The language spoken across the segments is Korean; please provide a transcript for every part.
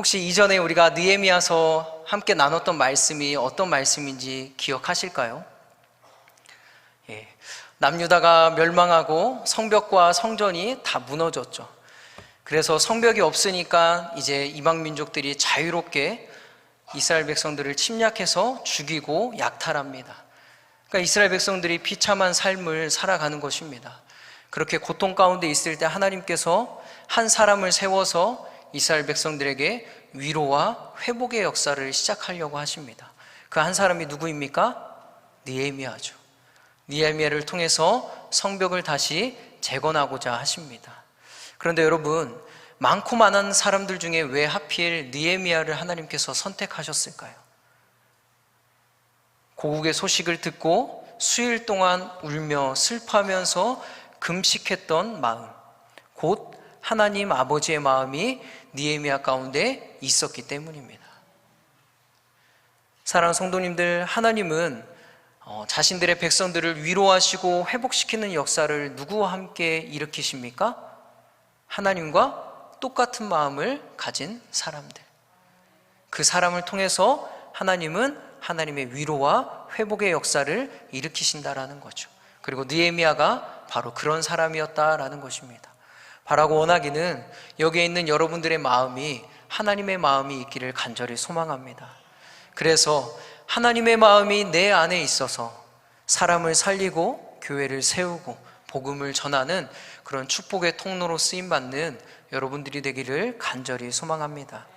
혹시 이전에 우리가 느헤미야서 함께 나눴던 말씀이 어떤 말씀인지 기억하실까요? 남유다가 멸망하고 성벽과 성전이 다 무너졌죠. 그래서 성벽이 없으니까 이제 이방 민족들이 자유롭게 이스라엘 백성들을 침략해서 죽이고 약탈합니다. 그러니까 이스라엘 백성들이 비참한 삶을 살아가는 것입니다. 그렇게 고통 가운데 있을 때 하나님께서 한 사람을 세워서 이스라엘 백성들에게 위로와 회복의 역사를 시작하려고 하십니다. 그 한 사람이 누구입니까? 느헤미야죠. 느헤미야를 통해서 성벽을 다시 재건하고자 하십니다. 그런데 여러분, 많고 많은 사람들 중에 왜 하필 느헤미야를 하나님께서 선택하셨을까요? 고국의 소식을 듣고 수일 동안 울며 슬퍼하면서 금식했던 마음, 곧 하나님 아버지의 마음이 느헤미야 가운데 있었기 때문입니다. 사랑하는 성도님들, 하나님은 자신들의 백성들을 위로하시고 회복시키는 역사를 누구와 함께 일으키십니까? 하나님과 똑같은 마음을 가진 사람들. 그 사람을 통해서 하나님은 하나님의 위로와 회복의 역사를 일으키신다라는 거죠. 그리고 느헤미야가 바로 그런 사람이었다라는 것입니다. 바라고 원하기는 여기에 있는 여러분들의 마음이 하나님의 마음이 있기를 간절히 소망합니다. 그래서 하나님의 마음이 내 안에 있어서 사람을 살리고 교회를 세우고 복음을 전하는 그런 축복의 통로로 쓰임받는 여러분들이 되기를 간절히 소망합니다.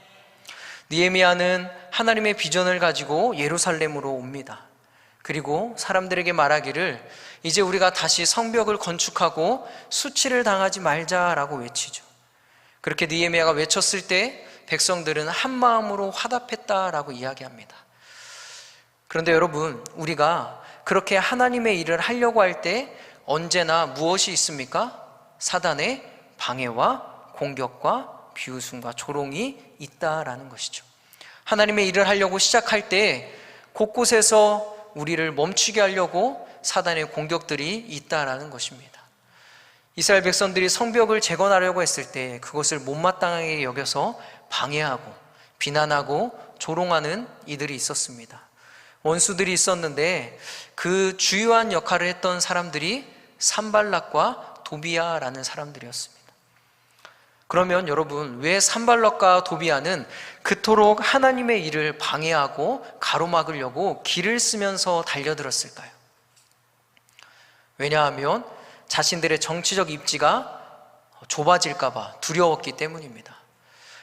느헤미야는 하나님의 비전을 가지고 예루살렘으로 옵니다. 그리고 사람들에게 말하기를 이제 우리가 다시 성벽을 건축하고 수치를 당하지 말자라고 외치죠. 그렇게 느헤미야가 외쳤을 때 백성들은 한 마음으로 화답했다라고 이야기합니다. 그런데 여러분, 우리가 그렇게 하나님의 일을 하려고 할 때 언제나 무엇이 있습니까? 사단의 방해와 공격과 비웃음과 조롱이 있다라는 것이죠. 하나님의 일을 하려고 시작할 때 곳곳에서 우리를 멈추게 하려고 사단의 공격들이 있다라는 것입니다. 이스라엘 백성들이 성벽을 재건하려고 했을 때 그것을 못마땅하게 여겨서 방해하고 비난하고 조롱하는 이들이 있었습니다. 원수들이 있었는데 그 주요한 역할을 했던 사람들이 산발락과 도비야라는 사람들이었습니다. 그러면 여러분, 왜 산발락과 도비야는 그토록 하나님의 일을 방해하고 가로막으려고 길을 쓰면서 달려들었을까요? 왜냐하면 자신들의 정치적 입지가 좁아질까봐 두려웠기 때문입니다.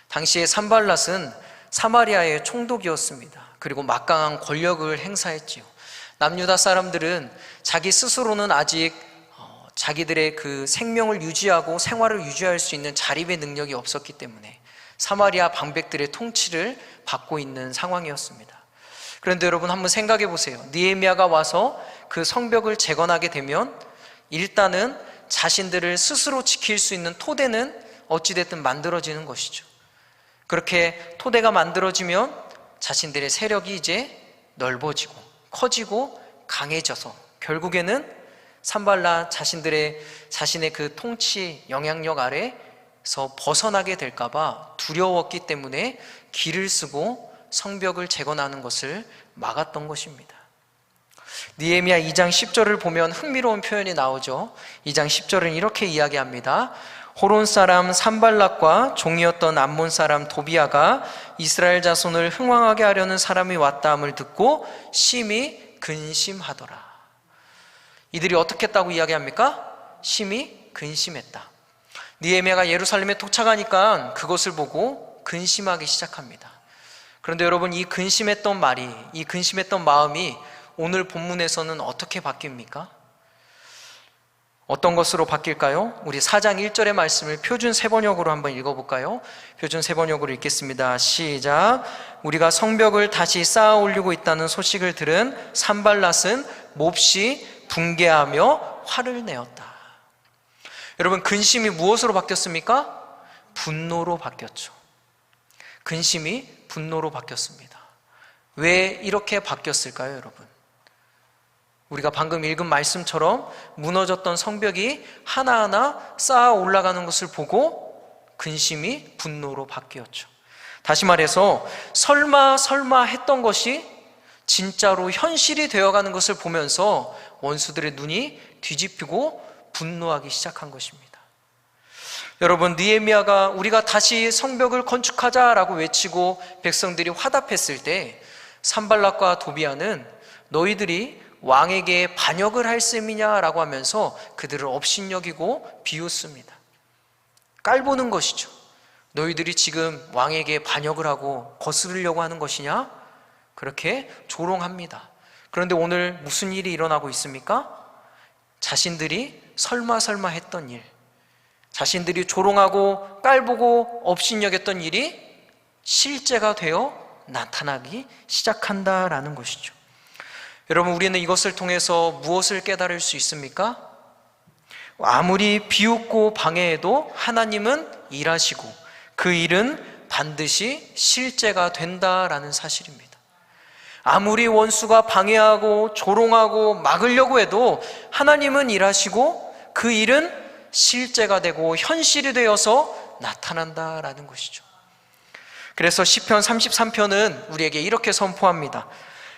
당시에 산발랏은 사마리아의 총독이었습니다. 그리고 막강한 권력을 행사했지요. 남유다 사람들은 자기 스스로는 아직 자기들의 그 생명을 유지하고 생활을 유지할 수 있는 자립의 능력이 없었기 때문에 사마리아 방백들의 통치를 받고 있는 상황이었습니다. 그런데 여러분, 한번 생각해 보세요. 느헤미야가 와서 그 성벽을 재건하게 되면 일단은 자신들을 스스로 지킬 수 있는 토대는 어찌됐든 만들어지는 것이죠. 그렇게 토대가 만들어지면 자신들의 세력이 이제 넓어지고 커지고 강해져서 결국에는 산발랏 자신의 그 통치 영향력 아래서 벗어나게 될까봐 두려웠기 때문에 길을 쓰고 성벽을 재건하는 것을 막았던 것입니다. 느헤미야 2장 10절을 보면 흥미로운 표현이 나오죠. 2장 10절은 이렇게 이야기합니다. 호론 사람 산발락과 종이었던 암몬 사람 도비야가 이스라엘 자손을 흥왕하게 하려는 사람이 왔다함을 듣고 심히 근심하더라. 이들이 어떻게 했다고 이야기합니까? 심히 근심했다. 느헤미야가 예루살렘에 도착하니까 그것을 보고 근심하기 시작합니다. 그런데 여러분, 이 근심했던 마음이 오늘 본문에서는 어떻게 바뀝니까? 어떤 것으로 바뀔까요? 우리 4장 1절의 말씀을 표준 세번역으로 한번 읽어볼까요? 표준 세번역으로 읽겠습니다. 시작. 우리가 성벽을 다시 쌓아 올리고 있다는 소식을 들은 산발랏은 몹시 붕괴하며 화를 내었다. 여러분, 근심이 무엇으로 바뀌었습니까? 분노로 바뀌었죠. 근심이 분노로 바뀌었습니다. 왜 이렇게 바뀌었을까요, 여러분? 우리가 방금 읽은 말씀처럼 무너졌던 성벽이 하나하나 쌓아 올라가는 것을 보고 근심이 분노로 바뀌었죠. 다시 말해서 설마 했던 것이 진짜로 현실이 되어가는 것을 보면서 원수들의 눈이 뒤집히고 분노하기 시작한 것입니다. 여러분, 느헤미야가 우리가 다시 성벽을 건축하자라고 외치고 백성들이 화답했을 때 산발락과 도비아는 너희들이 왕에게 반역을 할 셈이냐라고 하면서 그들을 업신여기고 비웃습니다. 깔보는 것이죠. 너희들이 지금 왕에게 반역을 하고 거스르려고 하는 것이냐? 그렇게 조롱합니다. 그런데 오늘 무슨 일이 일어나고 있습니까? 자신들이 설마 했던 일, 자신들이 조롱하고 깔보고 업신여겼던 일이 실제가 되어 나타나기 시작한다라는 것이죠. 여러분, 우리는 이것을 통해서 무엇을 깨달을 수 있습니까? 아무리 비웃고 방해해도 하나님은 일하시고 그 일은 반드시 실제가 된다라는 사실입니다. 아무리 원수가 방해하고 조롱하고 막으려고 해도 하나님은 일하시고 그 일은 실제가 되고 현실이 되어서 나타난다라는 것이죠. 그래서 시편 33편은 우리에게 이렇게 선포합니다.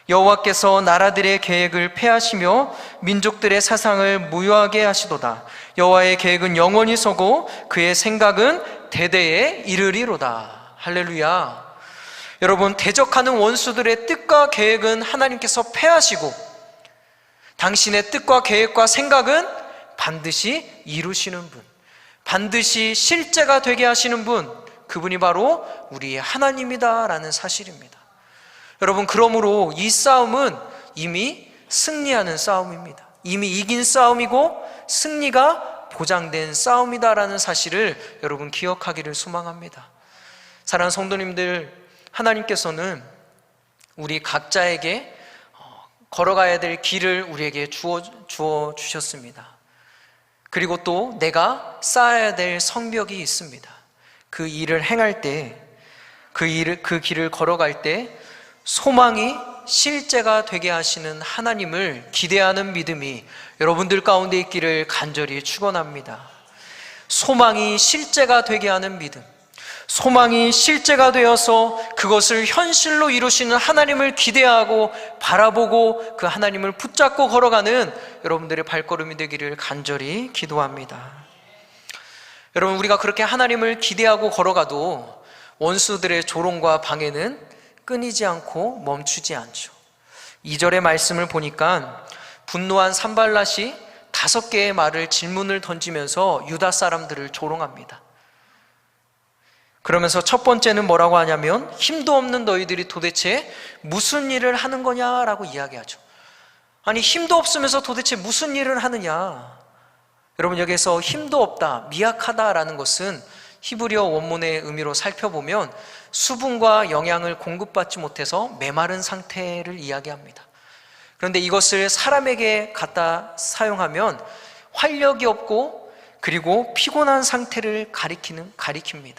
여호와께서 나라들의 계획을 폐하시며 민족들의 사상을 무효하게 하시도다. 여호와의 계획은 영원히 서고 그의 생각은 대대에 이르리로다. 할렐루야. 여러분, 대적하는 원수들의 뜻과 계획은 하나님께서 폐하시고 당신의 뜻과 계획과 생각은 반드시 이루시는 분, 반드시 실제가 되게 하시는 분, 그분이 바로 우리의 하나님이다라는 사실입니다. 여러분, 그러므로 이 싸움은 이미 승리하는 싸움입니다. 이미 이긴 싸움이고 승리가 보장된 싸움이다라는 사실을 여러분 기억하기를 소망합니다. 사랑하는 성도님들, 하나님께서는 우리 각자에게 걸어가야 될 길을 우리에게 주어 주셨습니다. 그리고 또 내가 쌓아야 될 성벽이 있습니다. 그 일을 행할 때, 그 길을 걸어갈 때 소망이 실제가 되게 하시는 하나님을 기대하는 믿음이 여러분들 가운데 있기를 간절히 축원합니다. 소망이 실제가 되게 하는 믿음, 소망이 실제가 되어서 그것을 현실로 이루시는 하나님을 기대하고 바라보고 그 하나님을 붙잡고 걸어가는 여러분들의 발걸음이 되기를 간절히 기도합니다. 여러분, 우리가 그렇게 하나님을 기대하고 걸어가도 원수들의 조롱과 방해는 끊이지 않고 멈추지 않죠. 2절의 말씀을 보니까 분노한 산발랏이 5개의 말을 질문을 던지면서 유다 사람들을 조롱합니다. 그러면서 첫 번째는 뭐라고 하냐면 힘도 없는 너희들이 도대체 무슨 일을 하는 거냐라고 이야기하죠. 아니, 힘도 없으면서 도대체 무슨 일을 하느냐. 여러분, 여기서 힘도 없다, 미약하다라는 것은 히브리어 원문의 의미로 살펴보면 수분과 영양을 공급받지 못해서 메마른 상태를 이야기합니다. 그런데 이것을 사람에게 갖다 사용하면 활력이 없고 그리고 피곤한 상태를 가리킵니다.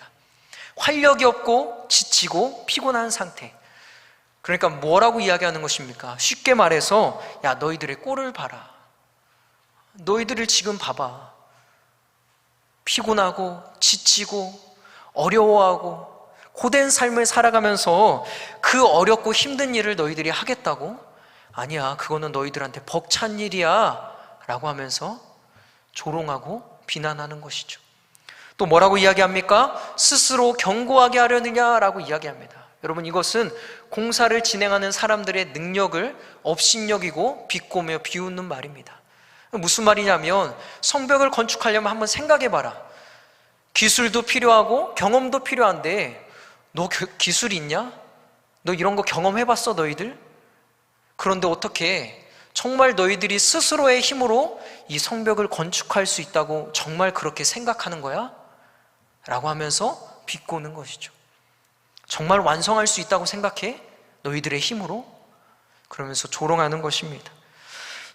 활력이 없고 지치고 피곤한 상태. 그러니까 뭐라고 이야기하는 것입니까? 쉽게 말해서 야, 너희들의 꼴을 봐라. 너희들을 지금 봐봐. 피곤하고 지치고 어려워하고 고된 삶을 살아가면서 그 어렵고 힘든 일을 너희들이 하겠다고? 아니야, 그거는 너희들한테 벅찬 일이야 라고 하면서 조롱하고 비난하는 것이죠. 또 뭐라고 이야기합니까? 스스로 견고하게 하려느냐라고 이야기합니다. 여러분, 이것은 공사를 진행하는 사람들의 능력을 업신여기고 비꼬며 비웃는 말입니다. 무슨 말이냐면 성벽을 건축하려면 한번 생각해봐라. 기술도 필요하고 경험도 필요한데 너 기술 있냐? 너 이런 거 경험해봤어 너희들? 그런데 어떻게 정말 너희들이 스스로의 힘으로 이 성벽을 건축할 수 있다고 정말 그렇게 생각하는 거야? 라고 하면서 비꼬는 것이죠. 정말 완성할 수 있다고 생각해? 너희들의 힘으로? 그러면서 조롱하는 것입니다.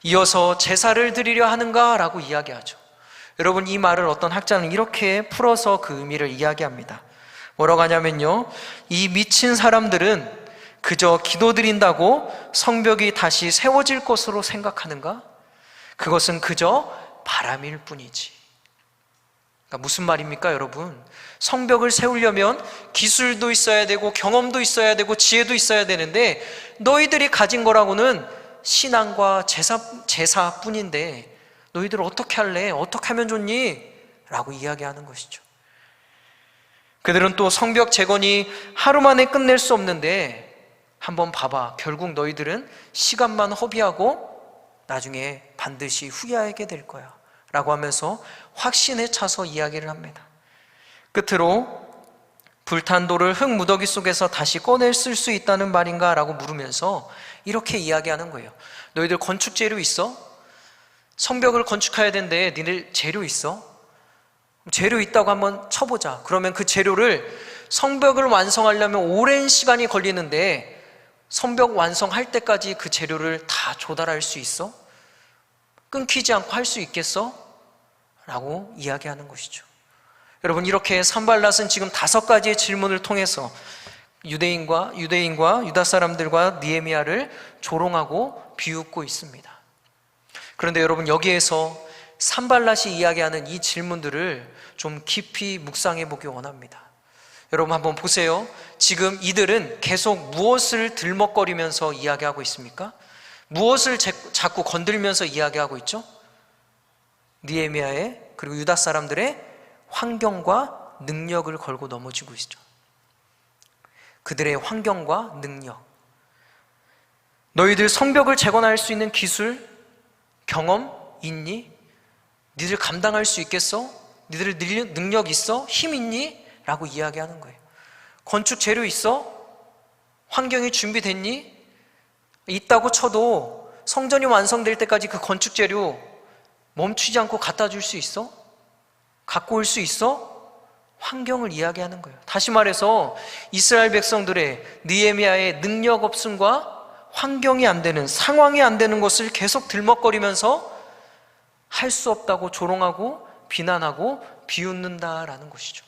이어서 제사를 드리려 하는가? 라고 이야기하죠. 여러분, 이 말을 어떤 학자는 이렇게 풀어서 그 의미를 이야기합니다. 뭐라고 하냐면요, 이 미친 사람들은 그저 기도드린다고 성벽이 다시 세워질 것으로 생각하는가? 그것은 그저 바람일 뿐이지. 그러니까 무슨 말입니까, 여러분? 성벽을 세우려면 기술도 있어야 되고 경험도 있어야 되고 지혜도 있어야 되는데 너희들이 가진 거라고는 신앙과 제사뿐인데 너희들 어떻게 할래? 어떻게 하면 좋니? 라고 이야기하는 것이죠. 그들은 또 성벽 재건이 하루 만에 끝낼 수 없는데 한번 봐봐, 결국 너희들은 시간만 허비하고 나중에 반드시 후회하게 될 거야 라고 하면서 확신에 차서 이야기를 합니다. 끝으로 불탄 돌을 흙 무더기 속에서 다시 꺼내 쓸 수 있다는 말인가? 라고 물으면서 이렇게 이야기하는 거예요. 너희들 건축 재료 있어? 성벽을 건축해야 되는데 니들 재료 있어? 재료 있다고 한번 쳐보자. 그러면 그 재료를 성벽을 완성하려면 오랜 시간이 걸리는데 성벽 완성할 때까지 그 재료를 다 조달할 수 있어? 끊기지 않고 할 수 있겠어? 라고 이야기하는 것이죠. 여러분, 이렇게 산발랏은 지금 5가지의 질문을 통해서 유대인과 유다 사람들과 느헤미야를 조롱하고 비웃고 있습니다. 그런데 여러분, 여기에서 산발랏이 이야기하는 이 질문들을 좀 깊이 묵상해 보기 원합니다. 여러분 한번 보세요. 지금 이들은 계속 무엇을 들먹거리면서 이야기하고 있습니까? 무엇을 자꾸 건들면서 이야기하고 있죠? 느헤미야의 그리고 유다 사람들의 환경과 능력을 걸고 넘어지고 있죠. 그들의 환경과 능력, 너희들 성벽을 재건할 수 있는 기술, 경험 있니? 니들 감당할 수 있겠어? 니들 능력 있어? 힘 있니? 라고 이야기하는 거예요. 건축 재료 있어? 환경이 준비됐니? 있다고 쳐도 성전이 완성될 때까지 그 건축 재료 멈추지 않고 갖다 줄 수 있어? 갖고 올 수 있어? 환경을 이야기하는 거예요. 다시 말해서 이스라엘 백성들의 느헤미야의 능력 없음과 환경이 안 되는, 상황이 안 되는 것을 계속 들먹거리면서 할 수 없다고 조롱하고 비난하고 비웃는다라는 것이죠.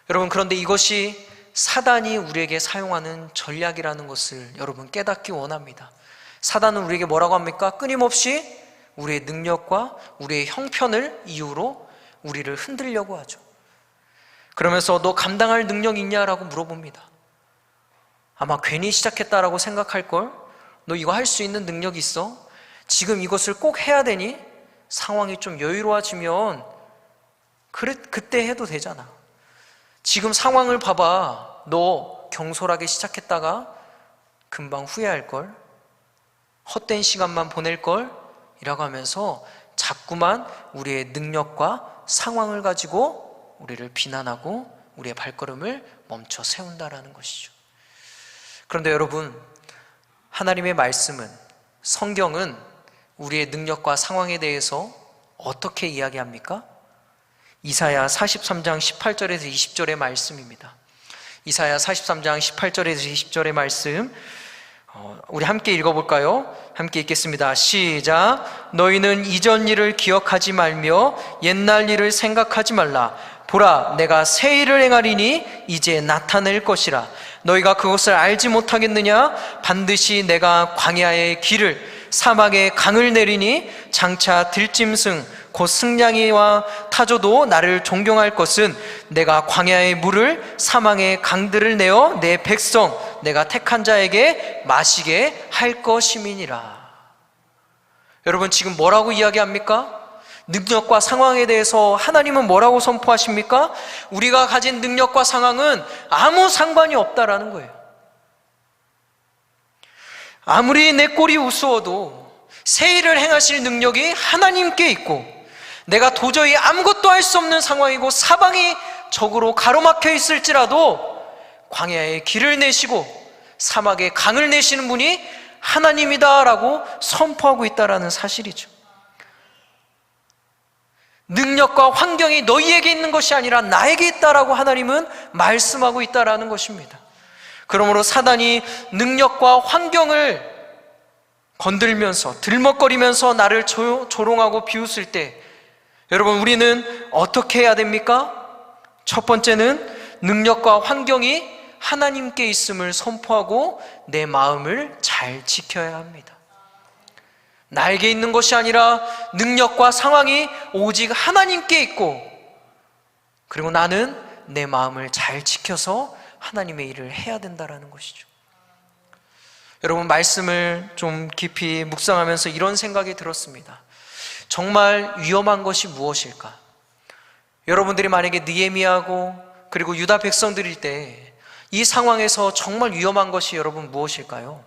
여러분, 그런데 이것이 사단이 우리에게 사용하는 전략이라는 것을 여러분 깨닫기 원합니다. 사단은 우리에게 뭐라고 합니까? 끊임없이 우리의 능력과 우리의 형편을 이유로 우리를 흔들려고 하죠. 그러면서 너 감당할 능력 있냐라고 물어봅니다. 아마 괜히 시작했다라고 생각할걸? 너 이거 할 수 있는 능력 있어? 지금 이것을 꼭 해야 되니? 상황이 좀 여유로워지면 그때 해도 되잖아. 지금 상황을 봐봐. 너 경솔하게 시작했다가 금방 후회할걸? 헛된 시간만 보낼걸? 이라고 하면서 자꾸만 우리의 능력과 상황을 가지고 우리를 비난하고 우리의 발걸음을 멈춰 세운다라는 것이죠. 그런데 여러분, 하나님의 말씀은, 성경은 우리의 능력과 상황에 대해서 어떻게 이야기합니까? 이사야 43장 18절에서 20절의 말씀입니다. 이사야 43장 18절에서 20절의 말씀 우리 함께 읽어볼까요? 함께 읽겠습니다. 시작. 너희는 이전 일을 기억하지 말며 옛날 일을 생각하지 말라. 보라, 내가 새 일을 행하리니 이제 나타낼 것이라. 너희가 그것을 알지 못하겠느냐? 반드시 내가 광야의 길을 사막에 강을 내리니 장차 들짐승 곧 승냥이와 타조도 나를 존경할 것은 내가 광야의 물을 사막의 강들을 내어 내 백성 내가 택한 자에게 마시게 할 것임이니라. 여러분, 지금 뭐라고 이야기합니까? 능력과 상황에 대해서 하나님은 뭐라고 선포하십니까? 우리가 가진 능력과 상황은 아무 상관이 없다라는 거예요. 아무리 내 꼴이 우스워도 새 일을 행하실 능력이 하나님께 있고, 내가 도저히 아무것도 할 수 없는 상황이고 사방이 적으로 가로막혀 있을지라도 광야에 길을 내시고 사막에 강을 내시는 분이 하나님이다라고 선포하고 있다라는 사실이죠. 능력과 환경이 너희에게 있는 것이 아니라 나에게 있다라고 하나님은 말씀하고 있다라는 것입니다. 그러므로 사단이 능력과 환경을 건들면서 들먹거리면서 나를 조롱하고 비웃을 때 여러분, 우리는 어떻게 해야 됩니까? 첫 번째는 능력과 환경이 하나님께 있음을 선포하고 내 마음을 잘 지켜야 합니다. 나에게 있는 것이 아니라 능력과 상황이 오직 하나님께 있고 그리고 나는 내 마음을 잘 지켜서 하나님의 일을 해야 된다라는 것이죠. 여러분, 말씀을 좀 깊이 묵상하면서 이런 생각이 들었습니다. 정말 위험한 것이 무엇일까? 여러분들이 만약에 느헤미야하고 그리고 유다 백성들일 때 이 상황에서 정말 위험한 것이 여러분 무엇일까요?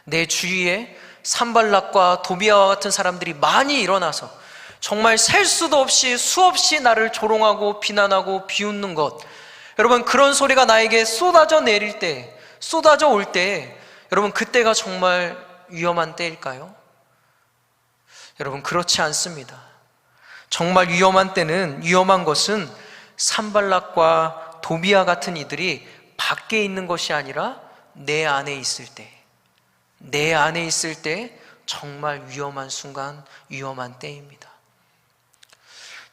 내 주위에 산발락과 도비아와 같은 사람들이 많이 일어나서 정말 셀 수도 없이 수없이 나를 조롱하고 비난하고 비웃는 것, 여러분, 그런 소리가 나에게 쏟아져 내릴 때, 쏟아져 올 때, 여러분, 그때가 정말 위험한 때일까요? 여러분, 그렇지 않습니다. 정말 위험한 때는, 위험한 것은 산발락과 도비아 같은 이들이 밖에 있는 것이 아니라 내 안에 있을 때, 내 안에 있을 때 정말 위험한 순간, 위험한 때입니다.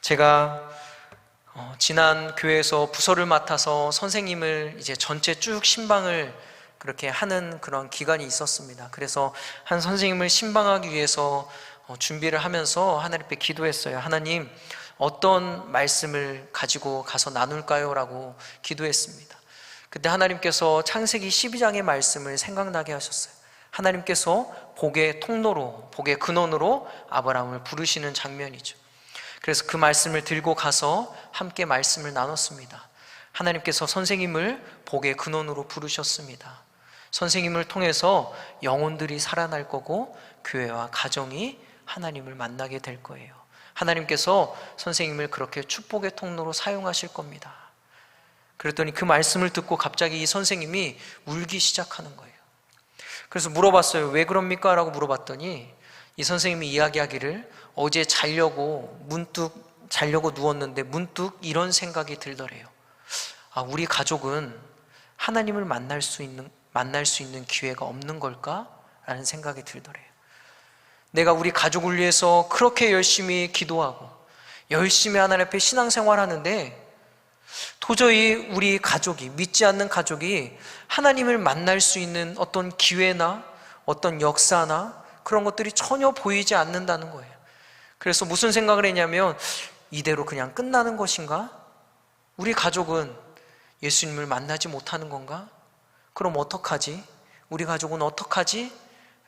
제가 지난 교회에서 부서를 맡아서 선생님을 이제 전체 쭉 신방을 그렇게 하는 그런 기간이 있었습니다. 그래서 한 선생님을 신방하기 위해서 준비를 하면서 하나님 앞에 기도했어요. 하나님, 어떤 말씀을 가지고 가서 나눌까요? 라고 기도했습니다. 그때 하나님께서 창세기 12장의 말씀을 생각나게 하셨어요. 하나님께서 복의 통로로, 복의 근원으로 아브라함을 부르시는 장면이죠. 그래서 그 말씀을 들고 가서 함께 말씀을 나눴습니다. 하나님께서 선생님을 복의 근원으로 부르셨습니다. 선생님을 통해서 영혼들이 살아날 거고 교회와 가정이 하나님을 만나게 될 거예요. 하나님께서 선생님을 그렇게 축복의 통로로 사용하실 겁니다. 그랬더니 그 말씀을 듣고 갑자기 이 선생님이 울기 시작하는 거예요. 그래서 물어봤어요. 왜 그럽니까? 라고 물어봤더니 이 선생님이 이야기하기를 어제 문득 자려고 누웠는데 문득 이런 생각이 들더래요. 우리 가족은 하나님을 만날 수 있는 기회가 없는 걸까? 라는 생각이 들더래요. 내가 우리 가족을 위해서 그렇게 열심히 기도하고 열심히 하나님 앞에 신앙생활 하는데 도저히 우리 가족이, 믿지 않는 가족이 하나님을 만날 수 있는 어떤 기회나 어떤 역사나 그런 것들이 전혀 보이지 않는다는 거예요. 그래서 무슨 생각을 했냐면 이대로 그냥 끝나는 것인가? 우리 가족은 예수님을 만나지 못하는 건가? 그럼 어떡하지? 우리 가족은 어떡하지?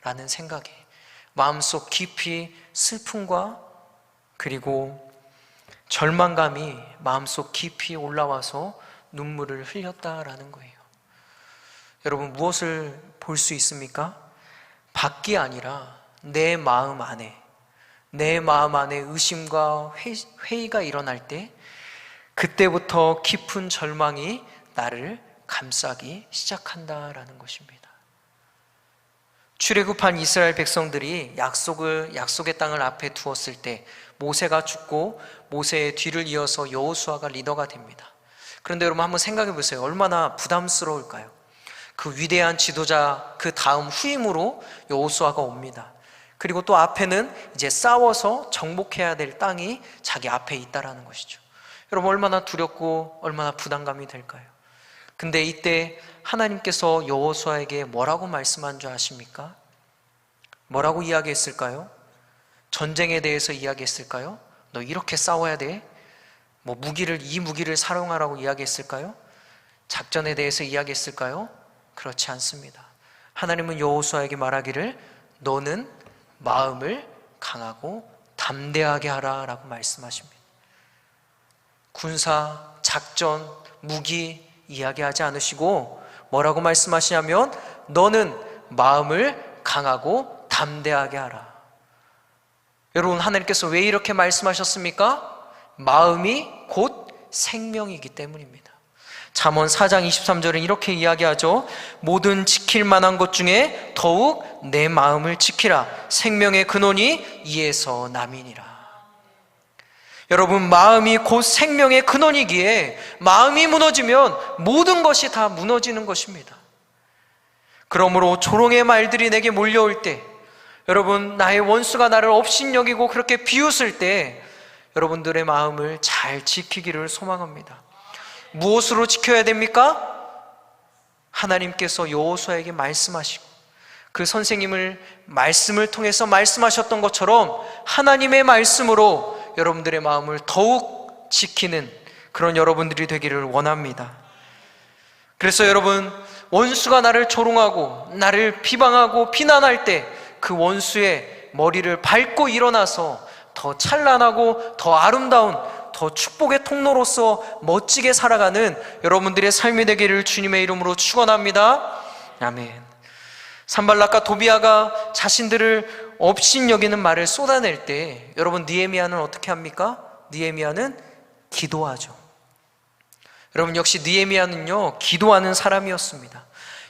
라는 생각에 마음속 깊이 슬픔과 그리고 절망감이 마음속 깊이 올라와서 눈물을 흘렸다라는 거예요. 여러분, 무엇을 볼 수 있습니까? 밖이 아니라 내 마음 안에 의심과 회의가 일어날 때 그때부터 깊은 절망이 나를 감싸기 시작한다라는 것입니다. 출애굽한 이스라엘 백성들이 약속의 땅을 앞에 두었을 때 모세가 죽고 모세의 뒤를 이어서 여호수아가 리더가 됩니다. 그런데 여러분 한번 생각해 보세요. 얼마나 부담스러울까요? 그 위대한 지도자 그 다음 후임으로 여호수아가 옵니다. 그리고 또 앞에는 이제 싸워서 정복해야 될 땅이 자기 앞에 있다라는 것이죠. 여러분 얼마나 두렵고 얼마나 부담감이 될까요? 근데 이때 하나님께서 여호수아에게 뭐라고 말씀한 줄 아십니까? 뭐라고 이야기했을까요? 전쟁에 대해서 이야기했을까요? 너 이렇게 싸워야 돼? 이 무기를 사용하라고 이야기했을까요? 작전에 대해서 이야기했을까요? 그렇지 않습니다. 하나님은 여호수아에게 말하기를 너는 마음을 강하고 담대하게 하라 라고 말씀하십니다. 군사, 작전, 무기 이야기하지 않으시고 뭐라고 말씀하시냐면 너는 마음을 강하고 담대하게 하라. 여러분 하나님께서 왜 이렇게 말씀하셨습니까? 마음이 곧 생명이기 때문입니다. 잠언 4장 23절은 이렇게 이야기하죠. 모든 지킬 만한 것 중에 더욱 내 마음을 지키라. 생명의 근원이 이에서 남이니라. 여러분 마음이 곧 생명의 근원이기에 마음이 무너지면 모든 것이 다 무너지는 것입니다. 그러므로 조롱의 말들이 내게 몰려올 때, 여러분 나의 원수가 나를 업신여기고 그렇게 비웃을 때 여러분들의 마음을 잘 지키기를 소망합니다. 무엇으로 지켜야 됩니까? 하나님께서 여호수아에게 말씀하시고 그 선생님을 말씀을 통해서 말씀하셨던 것처럼 하나님의 말씀으로 여러분들의 마음을 더욱 지키는 그런 여러분들이 되기를 원합니다. 그래서 여러분, 원수가 나를 조롱하고 나를 비방하고 비난할 때 그 원수의 머리를 밟고 일어나서 더 찬란하고 더 아름다운, 더 축복의 통로로서 멋지게 살아가는 여러분들의 삶이 되기를 주님의 이름으로 축원합니다. 아멘. 산발락과 도비아가 자신들을 업신여기는 말을 쏟아낼 때 여러분, 느헤미야는 어떻게 합니까? 느헤미야는 기도하죠. 여러분, 역시 느헤미야는요, 기도하는 사람이었습니다.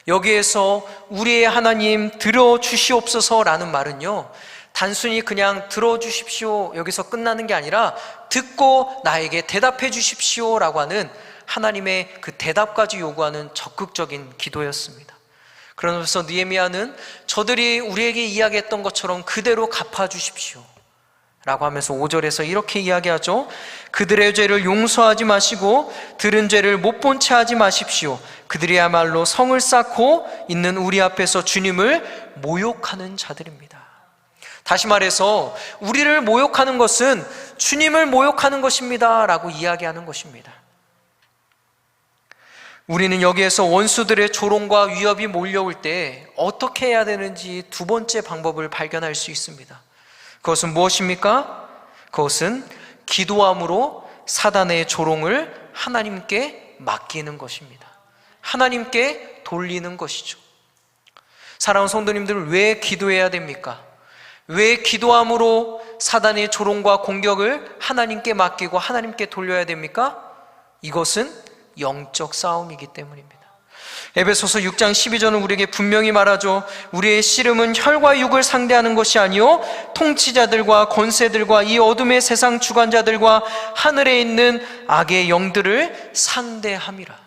여기에서 우리의 하나님 들어주시옵소서라는 말은요, 단순히 그냥 들어주십시오 여기서 끝나는 게 아니라 듣고 나에게 대답해 주십시오라고 하는 하나님의 그 대답까지 요구하는 적극적인 기도였습니다. 그러면서 느헤미야는 저들이 우리에게 이야기했던 것처럼 그대로 갚아주십시오 라고 하면서 5절에서 이렇게 이야기하죠. 그들의 죄를 용서하지 마시고 들은 죄를 못 본 채 하지 마십시오. 그들이야말로 성을 쌓고 있는 우리 앞에서 주님을 모욕하는 자들입니다. 다시 말해서 우리를 모욕하는 것은 주님을 모욕하는 것입니다 라고 이야기하는 것입니다. 우리는 여기에서 원수들의 조롱과 위협이 몰려올 때 어떻게 해야 되는지 두 번째 방법을 발견할 수 있습니다. 그것은 무엇입니까? 그것은 기도함으로 사단의 조롱을 하나님께 맡기는 것입니다. 하나님께 돌리는 것이죠. 사랑하는 성도님들, 왜 기도해야 됩니까? 왜 기도함으로 사단의 조롱과 공격을 하나님께 맡기고 하나님께 돌려야 됩니까? 이것은 영적 싸움이기 때문입니다. 에베소서 6장 12절은 우리에게 분명히 말하죠. 우리의 씨름은 혈과 육을 상대하는 것이 아니요 통치자들과 권세들과 이 어둠의 세상 주관자들과 하늘에 있는 악의 영들을 상대함이라.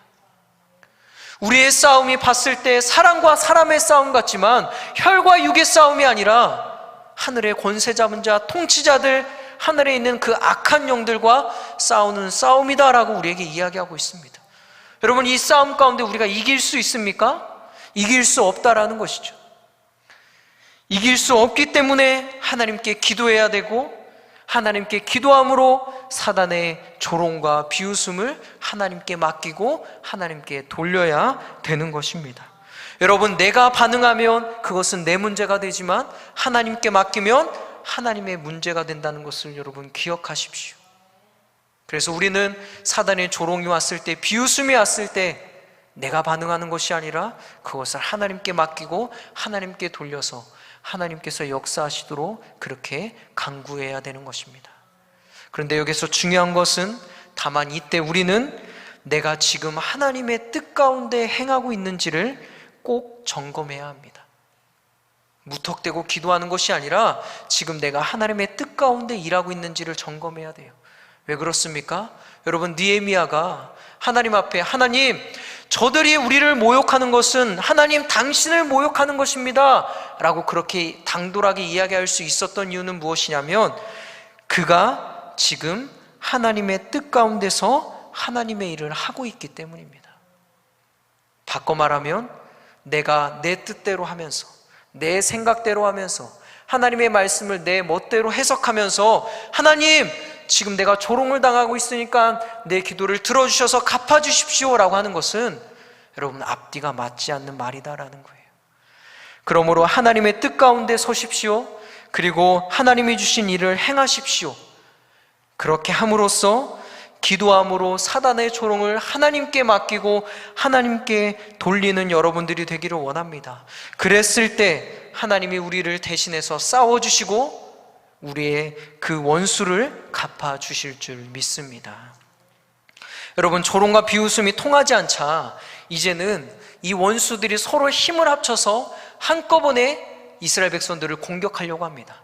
우리의 싸움이 봤을 때 사람과 사람의 싸움 같지만 혈과 육의 싸움이 아니라 하늘의 권세 잡은 자, 통치자들, 하늘에 있는 그 악한 영들과 싸우는 싸움이다라고 우리에게 이야기하고 있습니다. 여러분, 이 싸움 가운데 우리가 이길 수 있습니까? 이길 수 없다라는 것이죠. 이길 수 없기 때문에 하나님께 기도해야 되고, 하나님께 기도함으로 사단의 조롱과 비웃음을 하나님께 맡기고 하나님께 돌려야 되는 것입니다. 여러분, 내가 반응하면 그것은 내 문제가 되지만 하나님께 맡기면 하나님의 문제가 된다는 것을 여러분 기억하십시오. 그래서 우리는 사단의 조롱이 왔을 때, 비웃음이 왔을 때 내가 반응하는 것이 아니라 그것을 하나님께 맡기고 하나님께 돌려서 하나님께서 역사하시도록 그렇게 간구해야 되는 것입니다. 그런데 여기서 중요한 것은 다만 이때 우리는 내가 지금 하나님의 뜻 가운데 행하고 있는지를 꼭 점검해야 합니다. 무턱대고 기도하는 것이 아니라 지금 내가 하나님의 뜻 가운데 일하고 있는지를 점검해야 돼요. 왜 그렇습니까? 여러분, 느헤미야가 하나님 앞에, 하나님, 저들이 우리를 모욕하는 것은 하나님 당신을 모욕하는 것입니다 라고 그렇게 당돌하게 이야기할 수 있었던 이유는 무엇이냐면, 그가 지금 하나님의 뜻 가운데서 하나님의 일을 하고 있기 때문입니다. 바꿔 말하면 내가 내 뜻대로 하면서, 내 생각대로 하면서, 하나님의 말씀을 내 멋대로 해석하면서, 하나님, 지금 내가 조롱을 당하고 있으니까 내 기도를 들어주셔서 갚아주십시오 라고 하는 것은 여러분, 앞뒤가 맞지 않는 말이다라는 거예요. 그러므로 하나님의 뜻 가운데 서십시오. 그리고 하나님이 주신 일을 행하십시오. 그렇게 함으로써, 기도함으로 사단의 조롱을 하나님께 맡기고 하나님께 돌리는 여러분들이 되기를 원합니다. 그랬을 때 하나님이 우리를 대신해서 싸워주시고 우리의 그 원수를 갚아주실 줄 믿습니다. 여러분, 조롱과 비웃음이 통하지 않자 이제는 이 원수들이 서로 힘을 합쳐서 한꺼번에 이스라엘 백성들을 공격하려고 합니다.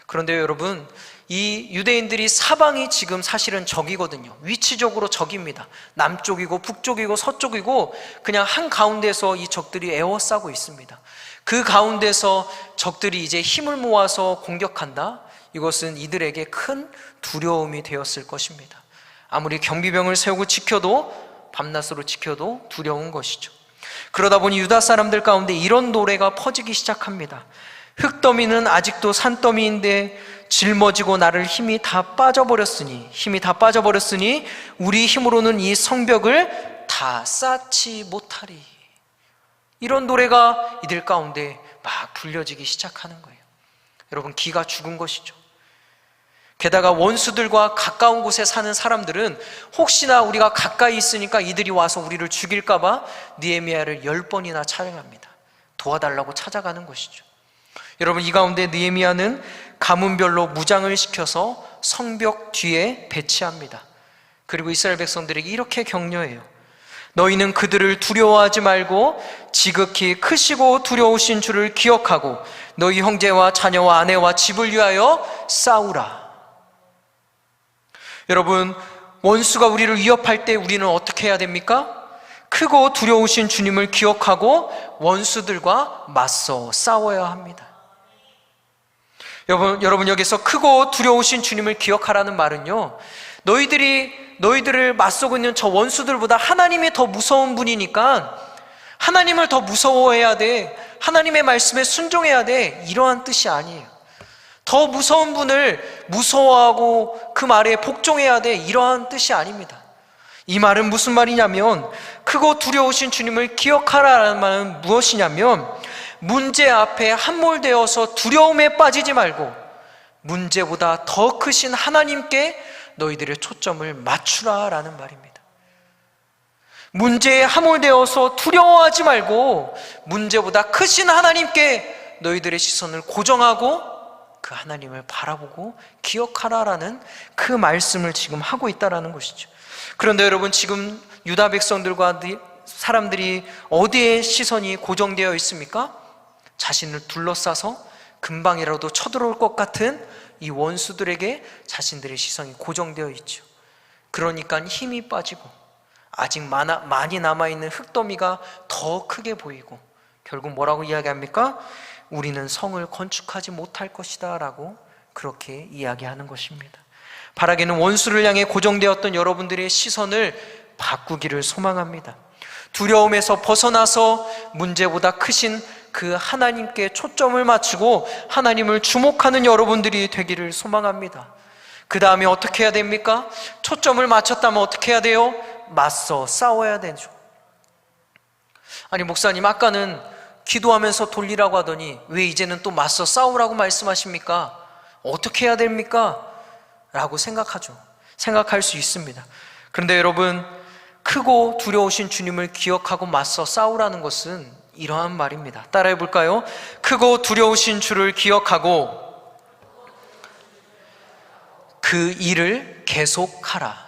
그런데 여러분, 이 유대인들이 사방이 지금 사실은 적이거든요. 위치적으로 적입니다. 남쪽이고 북쪽이고 서쪽이고 그냥 한가운데서 이 적들이 에워싸고 있습니다. 그 가운데서 적들이 이제 힘을 모아서 공격한다? 이것은 이들에게 큰 두려움이 되었을 것입니다. 아무리 경비병을 세우고 지켜도, 밤낮으로 지켜도 두려운 것이죠. 그러다 보니 유다 사람들 가운데 이런 노래가 퍼지기 시작합니다. 흙더미는 아직도 산더미인데 짊어지고 나를 힘이 다 빠져버렸으니 우리 힘으로는 이 성벽을 다 쌓지 못하리. 이런 노래가 이들 가운데 막 불려지기 시작하는 거예요. 여러분, 기가 죽은 것이죠. 게다가 원수들과 가까운 곳에 사는 사람들은 혹시나 우리가 가까이 있으니까 이들이 와서 우리를 죽일까봐 느헤미야를 10번이나 찾아갑니다. 도와달라고 찾아가는 것이죠. 여러분, 이 가운데 느헤미야는 가문별로 무장을 시켜서 성벽 뒤에 배치합니다. 그리고 이스라엘 백성들에게 이렇게 격려해요. 너희는 그들을 두려워하지 말고 지극히 크시고 두려우신 주를 기억하고 너희 형제와 자녀와 아내와 집을 위하여 싸우라. 여러분, 원수가 우리를 위협할 때 우리는 어떻게 해야 됩니까? 크고 두려우신 주님을 기억하고 원수들과 맞서 싸워야 합니다. 여러분, 여기서 크고 두려우신 주님을 기억하라는 말은요, 너희들을 맞서고 있는 저 원수들보다 하나님이 더 무서운 분이니까 하나님을 더 무서워해야 돼, 하나님의 말씀에 순종해야 돼, 이러한 뜻이 아니에요. 더 무서운 분을 무서워하고 그 말에 복종해야 돼, 이러한 뜻이 아닙니다. 이 말은 무슨 말이냐면, 크고 두려우신 주님을 기억하라는 말은 무엇이냐면, 문제 앞에 함몰되어서 두려움에 빠지지 말고 문제보다 더 크신 하나님께 너희들의 초점을 맞추라라는 말입니다. 문제에 함몰되어서 두려워하지 말고 문제보다 크신 하나님께 너희들의 시선을 고정하고 그 하나님을 바라보고 기억하라라는 그 말씀을 지금 하고 있다라는 것이죠. 그런데 여러분, 지금 유다 백성들과 사람들이 어디에 시선이 고정되어 있습니까? 자신을 둘러싸서 금방이라도 쳐들어올 것 같은 이 원수들에게 자신들의 시선이 고정되어 있죠. 그러니까 힘이 빠지고 아직 많이 남아있는 흙더미가 더 크게 보이고 결국 뭐라고 이야기합니까? 우리는 성을 건축하지 못할 것이다 라고 그렇게 이야기하는 것입니다. 바라기는 원수를 향해 고정되었던 여러분들의 시선을 바꾸기를 소망합니다. 두려움에서 벗어나서 문제보다 크신 그 하나님께 초점을 맞추고 하나님을 주목하는 여러분들이 되기를 소망합니다. 그 다음에 어떻게 해야 됩니까? 초점을 맞췄다면 어떻게 해야 돼요? 맞서 싸워야 되죠. 아니, 목사님, 아까는 기도하면서 돌리라고 하더니 왜 이제는 또 맞서 싸우라고 말씀하십니까? 어떻게 해야 됩니까? 라고 생각할 수 있습니다. 그런데 여러분, 크고 두려우신 주님을 기억하고 맞서 싸우라는 것은 이러한 말입니다. 따라해 볼까요? 크고 두려우신 주를 기억하고 그 일을 계속하라.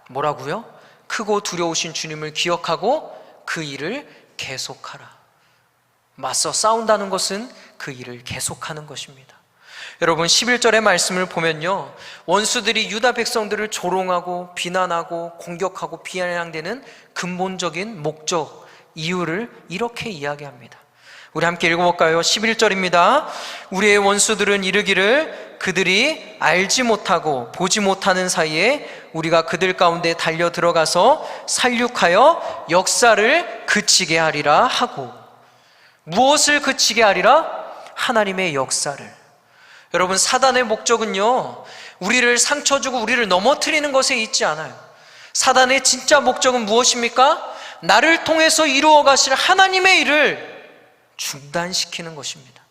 뭐라고요? 크고 두려우신 주님을 기억하고 그 일을 계속하라. 맞서 싸운다는 것은 그 일을 계속하는 것입니다. 여러분, 11절의 말씀을 보면요, 원수들이 유다 백성들을 조롱하고 비난하고 공격하고 비아냥대는 근본적인 목적, 이유를 이렇게 이야기합니다. 우리 함께 읽어볼까요? 11절입니다. 우리의 원수들은 이르기를 그들이 알지 못하고 보지 못하는 사이에 우리가 그들 가운데 달려 들어가서 살육하여 역사를 그치게 하리라 하고. 무엇을 그치게 하리라? 하나님의 역사를. 여러분, 사단의 목적은요, 우리를 상처 주고 우리를 넘어뜨리는 것에 있지 않아요. 사단의 진짜 목적은 무엇입니까? 나를 통해서 이루어 가실 하나님의 일을 중단시키는 것입니다.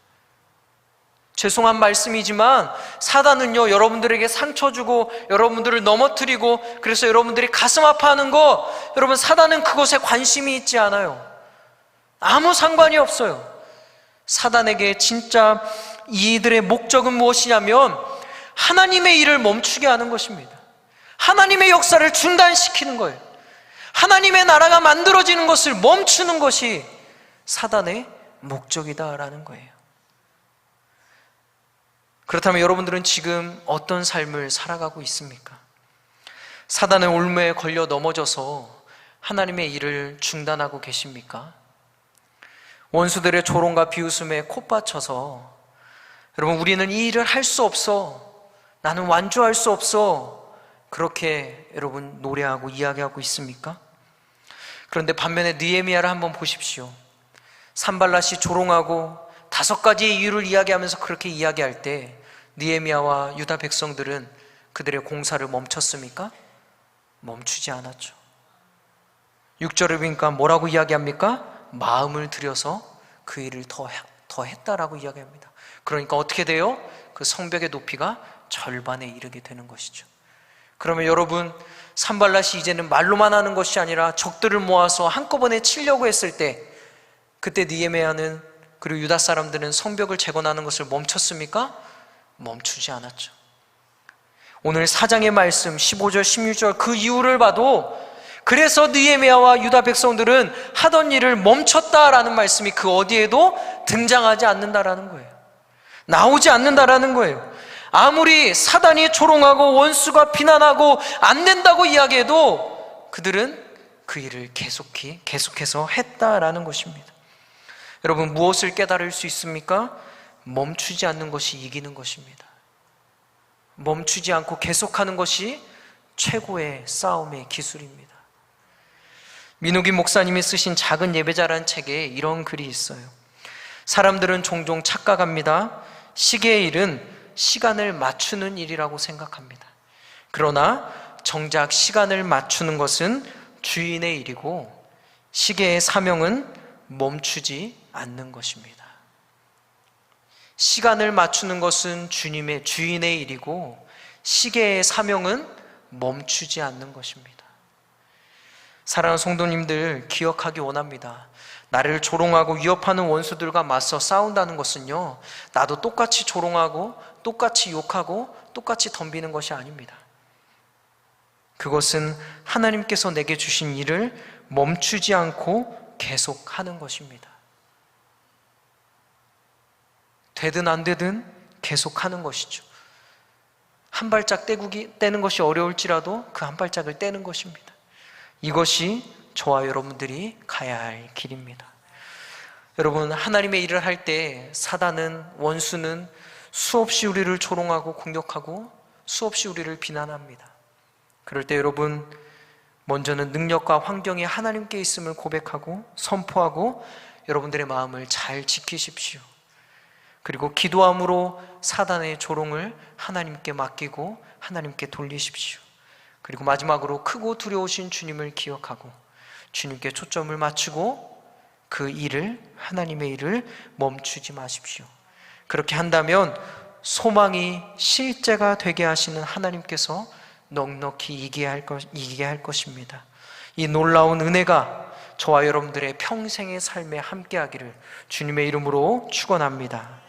죄송한 말씀이지만 사단은요, 여러분들에게 상처 주고 여러분들을 넘어뜨리고 그래서 여러분들이 가슴 아파하는 거, 여러분, 사단은 그것에 관심이 있지 않아요. 아무 상관이 없어요. 사단에게 진짜 이들의 목적은 무엇이냐면 하나님의 일을 멈추게 하는 것입니다. 하나님의 역사를 중단시키는 거예요. 하나님의 나라가 만들어지는 것을 멈추는 것이 사단의 목적이다라는 거예요. 그렇다면 여러분들은 지금 어떤 삶을 살아가고 있습니까? 사단의 올무에 걸려 넘어져서 하나님의 일을 중단하고 계십니까? 원수들의 조롱과 비웃음에 콧받쳐서 여러분, 우리는 이 일을 할 수 없어, 나는 완주할 수 없어, 그렇게 여러분 노래하고 이야기하고 있습니까? 그런데 반면에 느헤미야를 한번 보십시오. 산발랏이 조롱하고 5가지의 이유를 이야기하면서 그렇게 이야기할 때 느헤미야와 유다 백성들은 그들의 공사를 멈췄습니까? 멈추지 않았죠. 6절을 보니까 뭐라고 이야기합니까? 마음을 들여서 그 일을 더 했다라고 이야기합니다. 그러니까 어떻게 돼요? 그 성벽의 높이가 절반에 이르게 되는 것이죠. 그러면 여러분, 산발랏이 이제는 말로만 하는 것이 아니라 적들을 모아서 한꺼번에 치려고 했을 때, 그때 느헤미야는 그리고 유다 사람들은 성벽을 재건하는 것을 멈췄습니까? 멈추지 않았죠. 오늘 4장의 말씀 15절 16절 그 이유를 봐도, 그래서 느헤미야와 유다 백성들은 하던 일을 멈췄다라는 말씀이 그 어디에도 등장하지 않는다라는 거예요. 나오지 않는다라는 거예요. 아무리 사단이 조롱하고 원수가 비난하고 안 된다고 이야기해도 그들은 그 일을 계속해서 했다라는 것입니다. 여러분, 무엇을 깨달을 수 있습니까? 멈추지 않는 것이 이기는 것입니다. 멈추지 않고 계속하는 것이 최고의 싸움의 기술입니다. 민욱이 목사님이 쓰신 작은 예배자라는 책에 이런 글이 있어요. 사람들은 종종 착각합니다. 시계의 일은 시간을 맞추는 일이라고 생각합니다. 그러나 정작 시간을 맞추는 것은 주인의 일이고 시계의 사명은 멈추지 않는 것입니다. 시간을 맞추는 것은 주인의 일이고 시계의 사명은 멈추지 않는 것입니다. 사랑하는 성도님들, 기억하기 원합니다. 나를 조롱하고 위협하는 원수들과 맞서 싸운다는 것은요, 나도 똑같이 조롱하고 똑같이 욕하고 똑같이 덤비는 것이 아닙니다. 그것은 하나님께서 내게 주신 일을 멈추지 않고 계속하는 것입니다. 되든 안 되든 계속하는 것이죠. 한 발짝 떼는 것이 어려울지라도 그 한 발짝을 떼는 것입니다. 이것이 저와 여러분들이 가야 할 길입니다. 여러분, 하나님의 일을 할 때 사단은, 원수는 수없이 우리를 조롱하고 공격하고 수없이 우리를 비난합니다. 그럴 때 여러분, 먼저는 능력과 환경이 하나님께 있음을 고백하고 선포하고 여러분들의 마음을 잘 지키십시오. 그리고 기도함으로 사단의 조롱을 하나님께 맡기고 하나님께 돌리십시오. 그리고 마지막으로 크고 두려우신 주님을 기억하고 주님께 초점을 맞추고 그 일을, 하나님의 일을 멈추지 마십시오. 그렇게 한다면 소망이 실제가 되게 하시는 하나님께서 넉넉히 이기게 할 것입니다. 이 놀라운 은혜가 저와 여러분들의 평생의 삶에 함께하기를 주님의 이름으로 축원합니다.